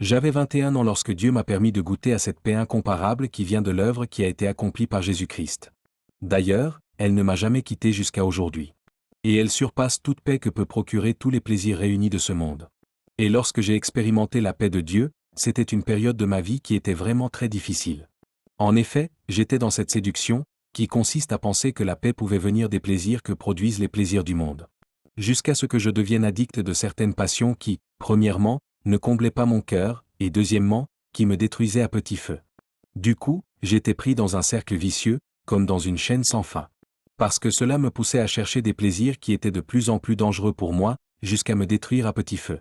J'avais 21 ans lorsque Dieu m'a permis de goûter à cette paix incomparable qui vient de l'œuvre qui a été accomplie par Jésus-Christ. D'ailleurs, elle ne m'a jamais quitté jusqu'à aujourd'hui. Et elle surpasse toute paix que peut procurer tous les plaisirs réunis de ce monde. Et lorsque j'ai expérimenté la paix de Dieu, c'était une période de ma vie qui était vraiment très difficile. En effet, j'étais dans cette séduction, qui consiste à penser que la paix pouvait venir des plaisirs que produisent les plaisirs du monde. Jusqu'à ce que je devienne addict de certaines passions qui, premièrement, ne comblaient pas mon cœur, et deuxièmement, qui me détruisaient à petit feu. Du coup, j'étais pris dans un cercle vicieux, comme dans une chaîne sans fin. Parce que cela me poussait à chercher des plaisirs qui étaient de plus en plus dangereux pour moi, jusqu'à me détruire à petit feu.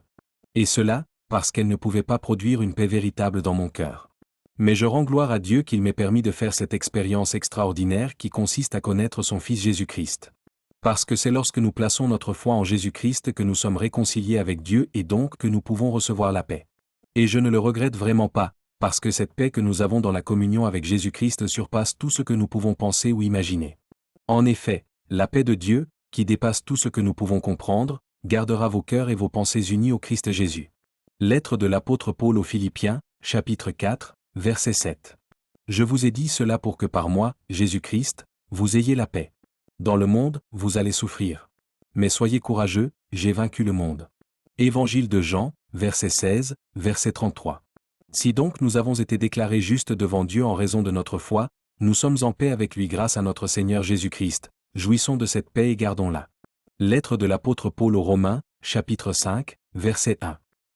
Et cela, parce qu'elle ne pouvait pas produire une paix véritable dans mon cœur. Mais je rends gloire à Dieu qu'il m'ait permis de faire cette expérience extraordinaire qui consiste à connaître son Fils Jésus-Christ. Parce que c'est lorsque nous plaçons notre foi en Jésus-Christ que nous sommes réconciliés avec Dieu et donc que nous pouvons recevoir la paix. Et je ne le regrette vraiment pas, parce que cette paix que nous avons dans la communion avec Jésus-Christ surpasse tout ce que nous pouvons penser ou imaginer. En effet, la paix de Dieu, qui dépasse tout ce que nous pouvons comprendre, gardera vos cœurs et vos pensées unis au Christ Jésus. Lettre de l'apôtre Paul aux Philippiens, chapitre 4, verset 7. Je vous ai dit cela pour que par moi, Jésus-Christ, vous ayez la paix. Dans le monde, vous allez souffrir. Mais soyez courageux, j'ai vaincu le monde. Évangile de Jean, verset 16, verset 33. Si donc nous avons été déclarés justes devant Dieu en raison de notre foi, nous sommes en paix avec lui grâce à notre Seigneur Jésus-Christ, jouissons de cette paix et gardons-la. Lettre de l'apôtre Paul aux Romains, chapitre 5, verset 1.